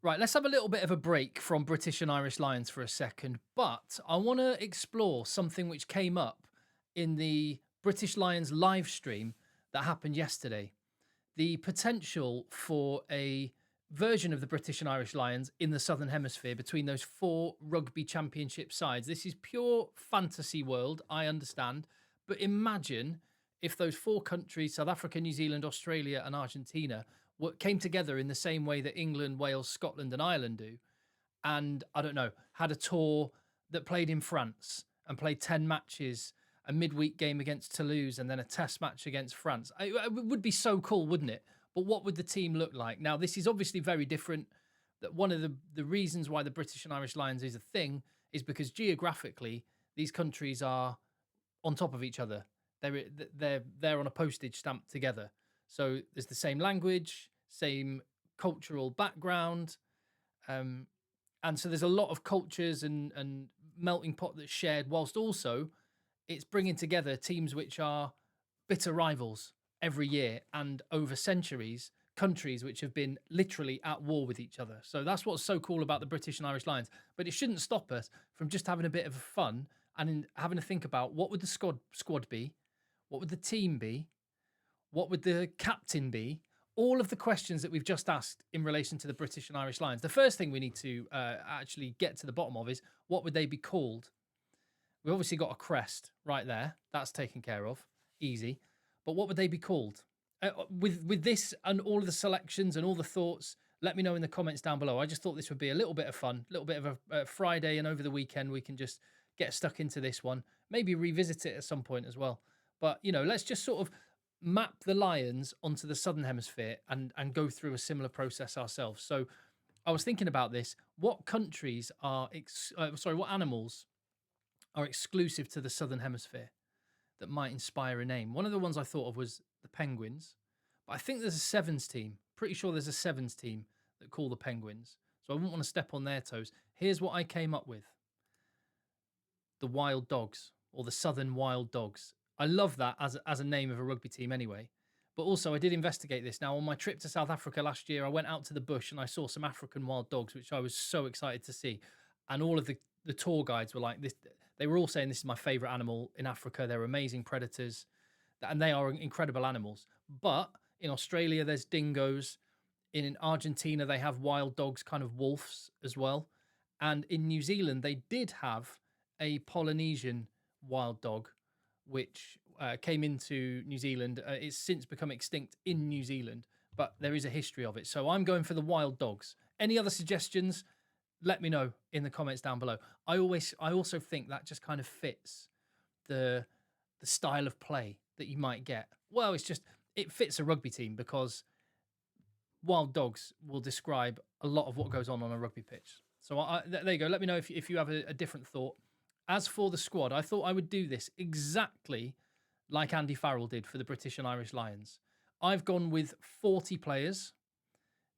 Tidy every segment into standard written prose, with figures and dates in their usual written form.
Right, let's have a little bit of a break from British and Irish Lions for a second, but I want to explore something which came up in the British Lions live stream that happened yesterday. The potential for a version of the British and Irish Lions in the Southern Hemisphere between those four rugby championship sides. This is pure fantasy world, I understand, but imagine if those four countries, South Africa, New Zealand, Australia, and Argentina, came together in the same way that England, Wales, Scotland, and Ireland do, and I don't know, had a tour that played in France and played 10 matches, a midweek game against Toulouse, and then a test match against France. It would be so cool, wouldn't it? But what would the team look like? Now, this is obviously very different. That one of the reasons why the British and Irish Lions is a thing is because geographically, these countries are on top of each other. They're on a postage stamp together. So there's the same language, same cultural background, um, and so there's a lot of cultures and melting pot that's shared. Whilst also it's bringing together teams which are bitter rivals every year and over centuries, countries which have been literally at war with each other. So that's what's so cool about the British and Irish Lions. But it shouldn't stop us from just having a bit of fun and having to think about what would the squad be, what would the team be, what would the captain be? All of the questions that we've just asked in relation to the British and Irish Lions. The first thing we need to actually get to the bottom of is what would they be called? We've obviously got a crest right there. That's taken care of. Easy. But what would they be called? With this and all of the selections and all the thoughts, let me know in the comments down below. I just thought this would be a little bit of fun, a little bit of a Friday, and over the weekend we can just get stuck into this one. Maybe revisit it at some point as well. But, let's just sort of map the Lions onto the Southern Hemisphere and go through a similar process ourselves. So I was thinking about this. What countries are, what animals are exclusive to the Southern Hemisphere that might inspire a name? One of the ones I thought of was the penguins, but I think there's a sevens team. Pretty sure there's a sevens team that call the penguins. So I wouldn't want to step on their toes. Here's what I came up with. The Wild Dogs, or the Southern Wild Dogs. I love that as a name of a rugby team anyway. But also I did investigate this. Now, on my trip to South Africa last year, I went out to the bush and I saw some African wild dogs, which I was so excited to see. And all of the tour guides were like this. They were all saying this is my favorite animal in Africa. They're amazing predators and they are incredible animals. But in Australia, there's dingoes. In Argentina, they have wild dogs, kind of wolves as well. And in New Zealand, they did have a Polynesian wild dog, which came into New Zealand. It's since become extinct in New Zealand, but there is a history of it. So I'm going for the wild dogs. Any other suggestions? Let me know in the comments down below. I also think that just kind of fits the style of play that you might get. Well, it fits a rugby team because wild dogs will describe a lot of what goes on a rugby pitch. So there you go. Let me know if you have a different thought. As for the squad, I thought I would do this exactly like Andy Farrell did for the British and Irish Lions. I've gone with 40 players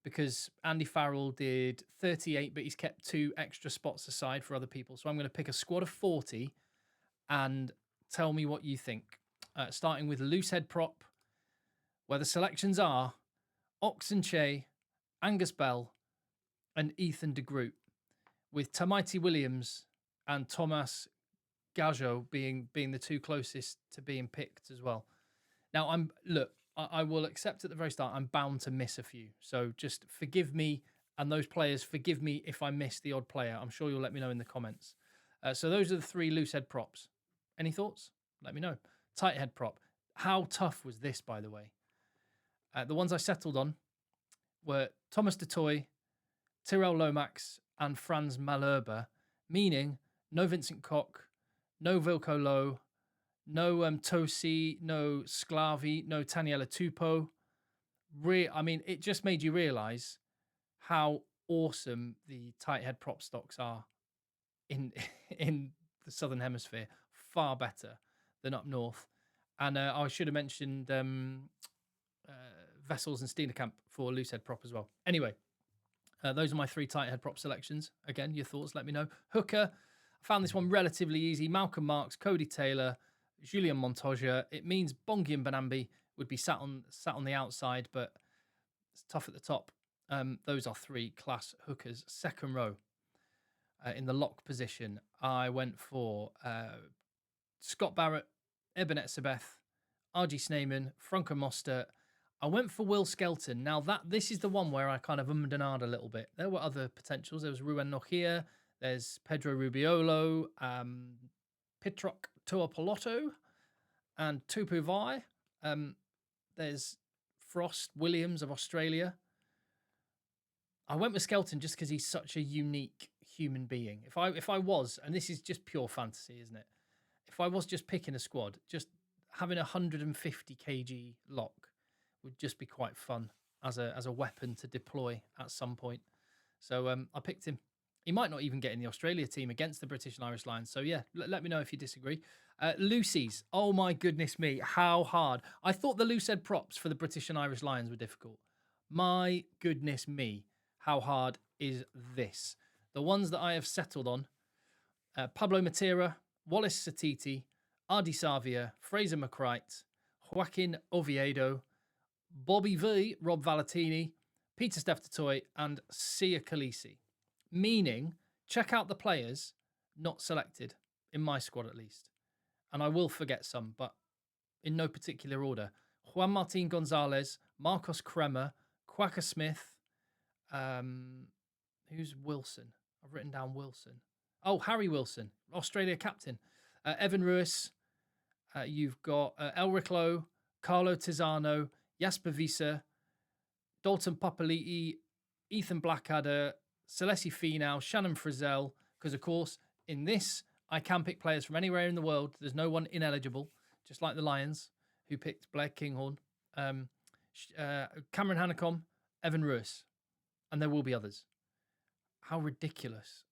because Andy Farrell did 38, but he's kept 2 extra spots aside for other people. So I'm going to pick a squad of 40 and tell me what you think. Starting with loose head prop, where the selections are Oxenche, Angus Bell, and Ethan de Groot, with Tamaiti Williams and Thomas Gajo being the 2 closest to being picked as well. Now, I will accept at the very start, I'm bound to miss a few. So just forgive me, and those players, forgive me if I miss the odd player. I'm sure you'll let me know in the comments. So those are the 3 loose head props. Any thoughts? Let me know. Tight head prop. How tough was this, by the way? The ones I settled on were Thomas du Toit, Tyrell Lomax, and Franz Malherbe, meaning no Vincent Koch, no Vilko Low, no Tosi, no Sclavi, no Taniela Tupou. It just made you realise how awesome the tight head prop stocks are in the Southern Hemisphere. Far better than up north. And I should have mentioned Vessels and Steenekamp for loose head prop as well. Anyway, those are my 3 tight head prop selections. Again, your thoughts, let me know. Hooker, I found this one relatively easy. Malcolm Marks, Cody Taylor, Julian Montoya. It means Bongi and Banambi would be sat on the outside, but it's tough at the top. Those are 3 class hookers. Second row, in the lock position, I went for Scott Barrett, Ebenet Sabeth, RG Sneeman, Franco Mostert. I went for Will Skelton. Now, this is the one where I kind of ummed and ahed a little bit. There were other potentials. There was Ruben Nokia, there's Pedro Rubiolo, Pitrock Tuapoloto, and Tupu Vai. There's Frost Williams of Australia. I went with Skelton just because he's such a unique human being. If I was, and this is just pure fantasy, isn't it? If I was just picking a squad, just having a 150 kg lock would just be quite fun as a weapon to deploy at some point. So I picked him. He might not even get in the Australia team against the British and Irish Lions. So yeah, let me know if you disagree. Lucy's. Oh my goodness me, how hard. I thought the loose head props for the British and Irish Lions were difficult. My goodness me, how hard is this? The ones that I have settled on, Pablo Matera, Wallace Satiti, Ardi Savia, Fraser McCright, Joaquin Oviedo, Bobby V, Rob Valentini, Peter Steph-Toy, and Sia Khaleesi. Meaning, check out the players not selected, in my squad at least. And I will forget some, but in no particular order. Juan Martin Gonzalez, Marcos Kremer, Quacker Smith, who's Wilson? I've written down Wilson. Oh, Harry Wilson, Australia captain. Evan Ruiz. You've got Elric Lowe, Carlo Tizzano, Jasper Visa, Dalton Papali'i, Ethan Blackadder, Celeste Finau, Shannon Frizzell. Because, of course, in this, I can pick players from anywhere in the world. There's no one ineligible, just like the Lions, who picked Blair Kinghorn, Cameron Hanekom, Evan Ruiz. And there will be others. How ridiculous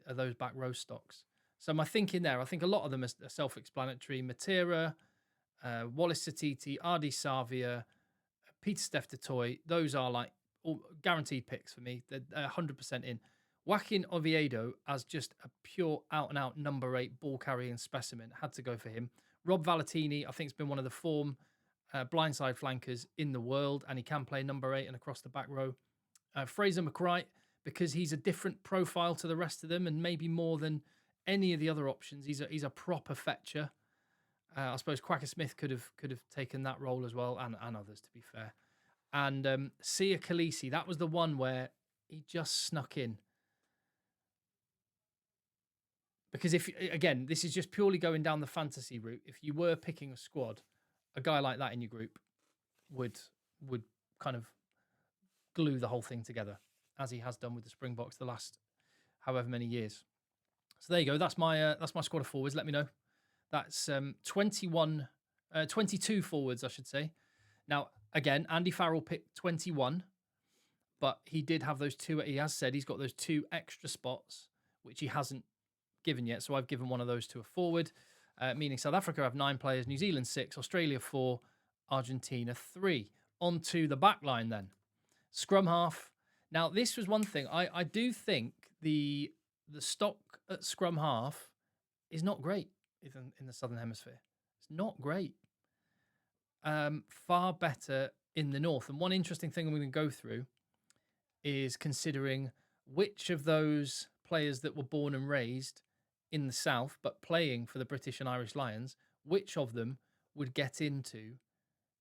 are those back row stocks? So my thinking there, I think a lot of them are self-explanatory. Matera, Wallace Satiti, Ardi Savia, Peter Steph-Toy, those are like all guaranteed picks for me. They're 100% in. Joaquin Oviedo as just a pure out-and-out number 8 ball-carrying specimen. Had to go for him. Rob Valentini, I think, has been one of the form blindside flankers in the world, and he can play number 8 and across the back row. Fraser McCright, because he's a different profile to the rest of them, and maybe more than any of the other options. He's a proper fetcher. I suppose Quacker Smith could have taken that role as well, and others, to be fair. And Sia Khaleesi, that was the one where he just snuck in. Because again, this is just purely going down the fantasy route. If you were picking a squad, a guy like that in your group would kind of glue the whole thing together, as he has done with the Springboks the last however many years. So there you go. That's my squad of forwards. Let me know. That's 22 forwards, I should say. Now, again, Andy Farrell picked 21, but he did have those two. He has said he's got those 2 extra spots, which he hasn't given yet. So I've given one of those to a forward, meaning South Africa have 9 players, New Zealand 6, Australia 4, Argentina 3. On to the back line then. Scrum half. Now, this was one thing. I do think the stock at scrum half is not great in the Southern Hemisphere. It's not great. Far better in the North. And one interesting thing I'm going to go through is considering which of those players that were born and raised in the South but playing for the British and Irish Lions, which of them would get into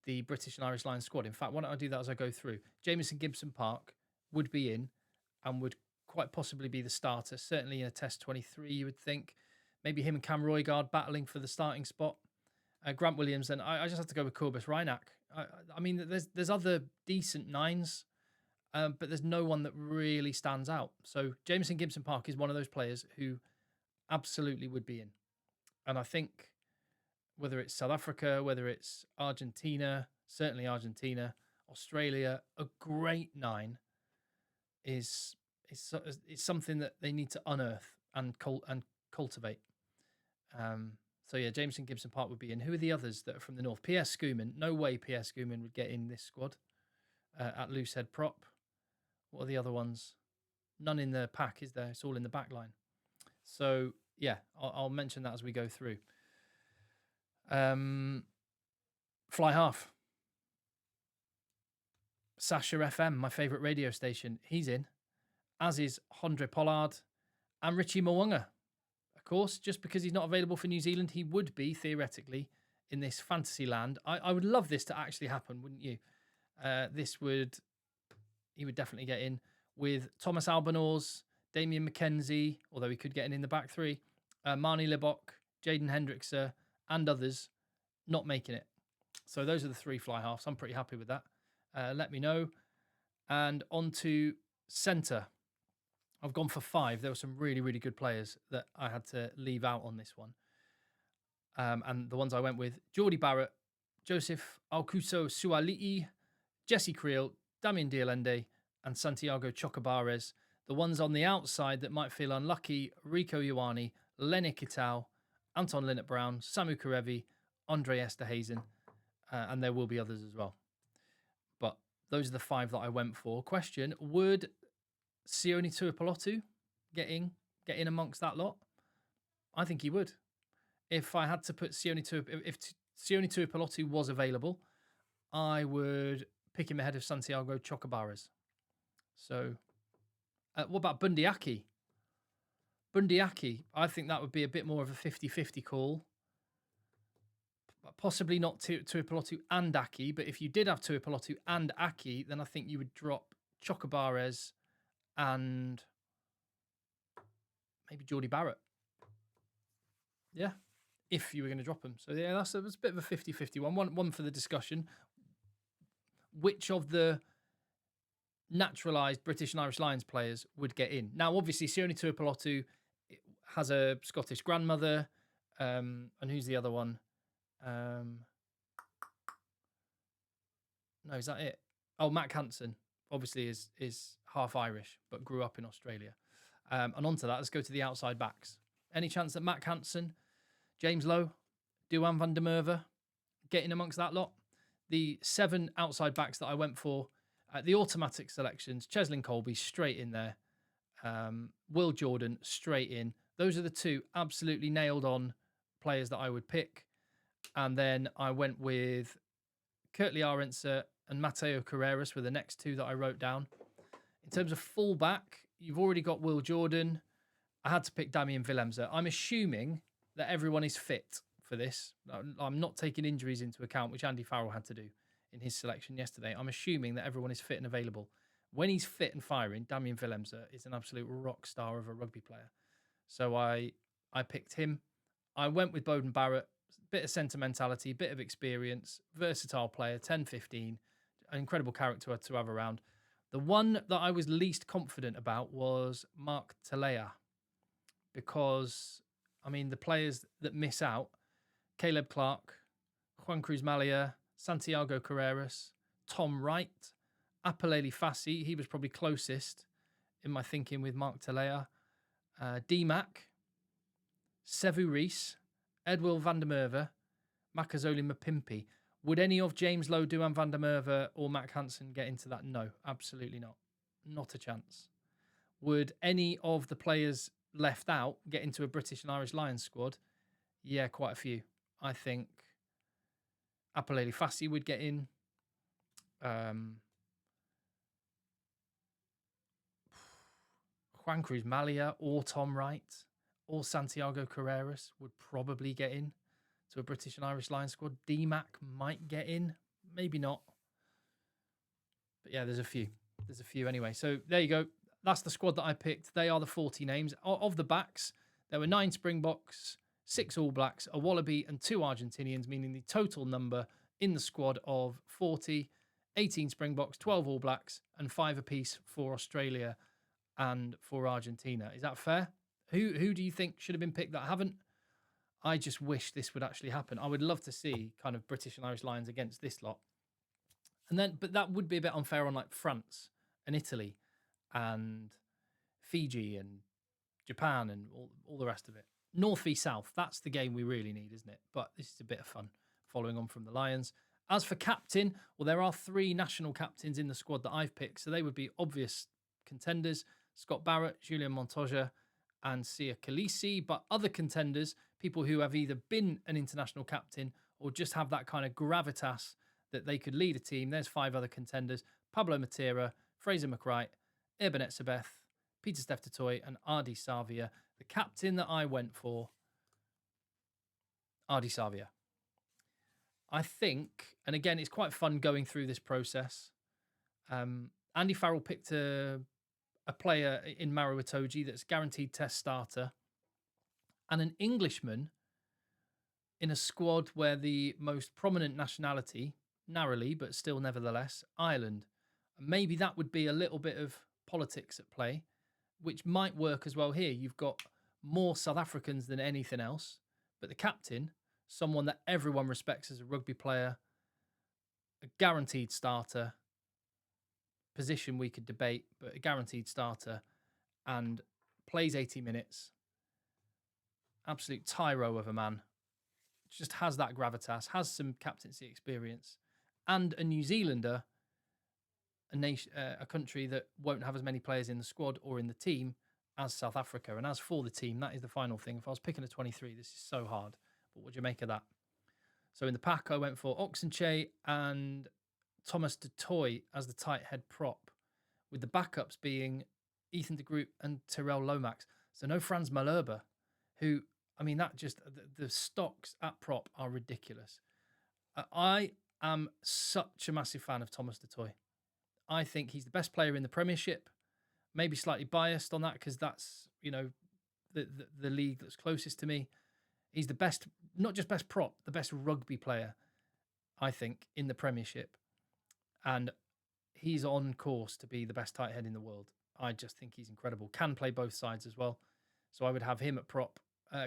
the British and Irish Lions squad. In fact, why don't I do that as I go through? Jamison Gibson Park would be in and would quite possibly be the starter, certainly in a Test 23, you would think. Maybe him and Cam Roygaard battling for the starting spot. Grant Williams, and I just have to go with Corbus Reinach. I mean, there's other decent 9s, but there's no one that really stands out. So Jamison Gibson Park is one of those players who absolutely would be in. And I think whether it's South Africa, whether it's Argentina, certainly Argentina, Australia, a great 9 is something that they need to unearth and cultivate. So yeah, Jameson Gibson Park would be in. Who are the others that are from the North? Pierre Schoeman. No way Pierre Schoeman would get in this squad at loosehead prop. What are the other ones? None in the pack, is there? It's all in the back line. So yeah, I'll mention that as we go through. Fly half. Sasha FM, my favourite radio station, he's in, as is Hondre Pollard and Richie Mwanga. Of course, just because he's not available for New Zealand, he would be, theoretically, in this fantasy land. I would love this to actually happen, wouldn't you? He would definitely get in with Thomas Albanose, Damien McKenzie, although he could get in the back three, Marnie Libok, Jaden Hendrickser, and others not making it. So those are the 3 fly halves. I'm pretty happy with that. Let me know. And on to centre. I've gone for 5. There were some really, really good players that I had to leave out on this one. And the ones I went with, Geordie Barrett, Joseph Alcuso Suali'i, Jesse Creel, Damien Dialende, and Santiago Chocobares. The ones on the outside that might feel unlucky, Rico Ioane, Lenny Kitao, Anton Linnett-Brown, Samu Karevi, Andre Esterhazen, and there will be others as well. But those are the 5 that I went for. Question, would Sione Tuipulotu get in amongst that lot? I think he would. If I had to put if Sione Tuipulotu was available, I would pick him ahead of Santiago Chocobares. So, what about Bundiaki? I think that would be a bit more of a 50-50 call. Possibly not Tuipulotu and Aki, but if you did have Tuipulotu and Aki, then I think you would drop Chocobares and maybe Geordie Barrett. Yeah, if you were going to drop him. So yeah, that's a bit of a 50-50 one for the discussion. Which of the naturalised British and Irish Lions players would get in? Now, obviously, Sione Tuipulotu has a Scottish grandmother, and who's the other one? No, is that it? Oh, Matt Hansen obviously is half Irish, but grew up in Australia. And onto that, let's go to the outside backs. Any chance that Matt Hansen, James Lowe, Duhan van der Merwe get in amongst that lot? The 7 outside backs that I went for, the automatic selections, Cheslin Colby straight in there, Will Jordan straight in. Those are the 2 absolutely nailed on players that I would pick. And then I went with Kurtley Arendse and Mateo Carreras were the next 2 that I wrote down. In terms of fullback, you've already got Will Jordan. I had to pick Damien Willemse. I'm assuming that everyone is fit for this. I'm not taking injuries into account, which Andy Farrell had to do in his selection yesterday. I'm assuming that everyone is fit and available. When he's fit and firing, Damien Willemse is an absolute rock star of a rugby player. So I picked him. I went with Beauden Barrett. Bit of sentimentality, bit of experience, versatile player, 10-15, an incredible character to have around. The one that I was least confident about was Mark Talea, because, I mean, the players that miss out, Caleb Clark, Juan Cruz Malia, Santiago Carreras, Tom Wright, Apaleli Fassi, he was probably closest in my thinking with Mark Talea, D-Mac, Sevu Rees, Edwill van der Merwe, Makazole Mapimpi. Would any of James Lowe, Duhan van der Merwe or Matt Hansen get into that? No, absolutely not. Not a chance. Would any of the players left out get into a British and Irish Lions squad? Yeah, quite a few. I think Apaleli Fassi would get in. Juan Cruz Malia or Tom Wright or Santiago Carreras would probably get in to a British and Irish Lions squad. D-Mac might get in, maybe not. But yeah, there's a few. There's a few anyway. So there you go. That's the squad that I picked. They are the 40 names. Of the backs, there were 9 Springboks, 6 All Blacks, a Wallaby and 2 Argentinians, meaning the total number in the squad of 40, 18 Springboks, 12 All Blacks, and 5 apiece for Australia and for Argentina. Is that fair? Who do you think should have been picked that haven't? I just wish this would actually happen. I would love to see kind of British and Irish Lions against this lot. And then, but that would be a bit unfair on like France and Italy and Fiji and Japan and all the rest of it. North v South, that's the game we really need, isn't it? But this is a bit of fun following on from the Lions. As for captain, well, there are 3 national captains in the squad that I've picked, so they would be obvious contenders. Scott Barrett, Julian Montoya, and Sia Khaleesi, but other contenders, people who have either been an international captain or just have that kind of gravitas that they could lead a team. There's 5 other contenders. Pablo Matera, Fraser McWright, Iban Etzebeth, Peter Steph Totoy, and Ardi Savia. The captain that I went for, Ardi Savia. I think, and again, it's quite fun going through this process. Andy Farrell picked a player in Maro Itoje that's guaranteed test starter, and an Englishman in a squad where the most prominent nationality, narrowly, but still nevertheless, Ireland. Maybe that would be a little bit of politics at play, which might work as well here. You've got more South Africans than anything else, but the captain, someone that everyone respects as a rugby player, a guaranteed starter, position we could debate, but a guaranteed starter, and plays 80 minutes. Absolute tyro of a man. Just has that gravitas, has some captaincy experience, and a New Zealander, a country that won't have as many players in the squad or in the team as South Africa. And as for the team, that is the final thing. If I was picking a 23, this is so hard. But what do you make of that? So in the pack, I went for Oxenche and Thomas du Toit as the tight head prop, with the backups being Ethan de Groot and Tyrell Lomax. So no Franz Malherbe, who, I mean, that just, the stocks at prop are ridiculous. I am such a massive fan of Thomas du Toit. I think he's the best player in the Premiership. Maybe slightly biased on that because that's, the league that's closest to me. He's the best, not just best prop, the best rugby player, I think, in the Premiership. And he's on course to be the best tight head in the world. I just think he's incredible. Can play both sides as well. So I would have him at prop.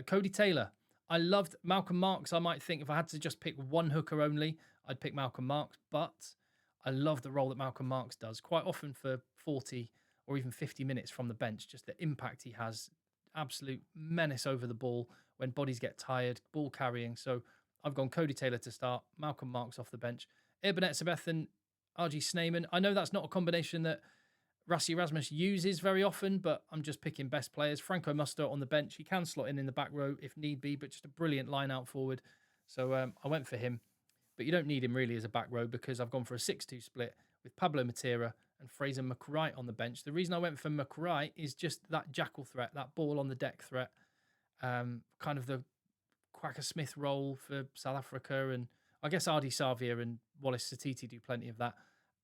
Cody Taylor. I loved Malcolm Marks. I might think if I had to just pick one hooker only, I'd pick Malcolm Marks. But I love the role that Malcolm Marks does, quite often for 40 or even 50 minutes from the bench. Just the impact he has. Absolute menace over the ball when bodies get tired, ball carrying. So I've gone Cody Taylor to start, Malcolm Marks off the bench. Iban Etzebeth and RG Snyman. I know that's not a combination that Rassie Erasmus uses very often, but I'm just picking best players. Franco Muster on the bench. He can slot in the back row if need be, but just a brilliant line out forward. So I went for him. But you don't need him really as a back row because I've gone for a 6-2 split with Pablo Matera and Fraser McWright on the bench. The reason I went for McWright is just that jackal threat, that ball on the deck threat, kind of the Quacker Smith role for South Africa. And I guess Ardi Savia and Wallace Satiti do plenty of that.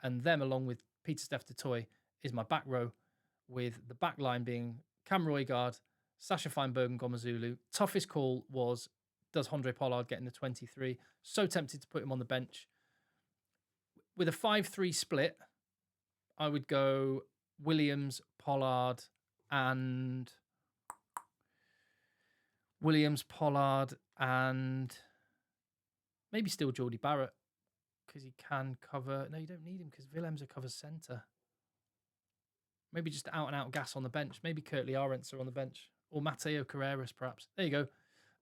And them, along with Peter Steph Totoy, is my back row, with the back line being Cam Roygaard, Sasha Feinberg and Gomazulu. Toughest call was, does Andre Pollard get in the 23? So tempted to put him on the bench. With a 5-3 split, I would go Williams, Pollard, and maybe still Geordie Barrett, because he can cover. No, you don't need him because Willems covers centre. Maybe just out-and-out gas on the bench. Maybe Kurtley Arendtse on the bench. Or Mateo Carreras, perhaps. There you go.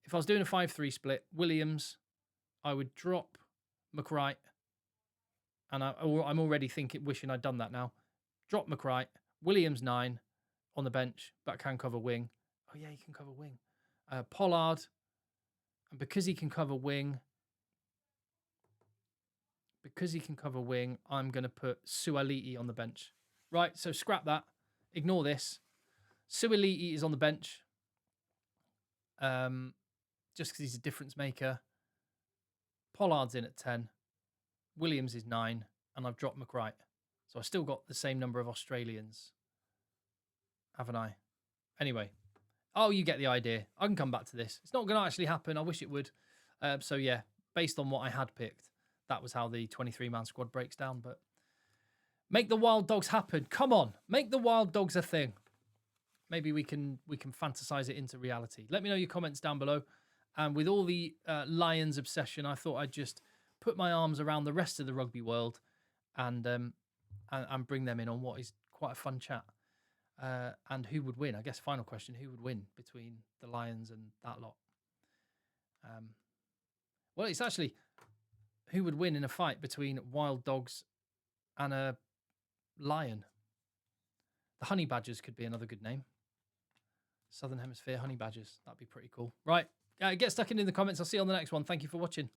If I was doing a 5-3 split, Williams, I would drop McWright. And I'm already wishing I'd done that now. Drop McWright. Williams 9 on the bench, but can cover wing. Oh, yeah, he can cover wing. Pollard. And because he can cover wing, I'm going to put Sualiti on the bench. Right, so scrap that. Ignore this. Sualiti is on the bench. Just because he's a difference maker. Pollard's in at 10. Williams is 9. And I've dropped McWright. So I still got the same number of Australians. Haven't I? Anyway. Oh, you get the idea. I can come back to this. It's not going to actually happen. I wish it would. So yeah, based on what I had picked, that was how the 23-man squad breaks down. But make the Wild Dogs happen. Come on. Make the Wild Dogs a thing. Maybe we can fantasize it into reality. Let me know your comments down below. And with all the Lions obsession, I thought I'd just put my arms around the rest of the rugby world and bring them in on what is quite a fun chat. And who would win? I guess final question, who would win between the Lions and that lot? Well, it's actually who would win in a fight between Wild Dogs and a lion. The Honey Badgers could be another good name. Southern Hemisphere Honey Badgers. That'd be pretty cool. Right. Get stuck in the comments. I'll see you on the next one. Thank you for watching.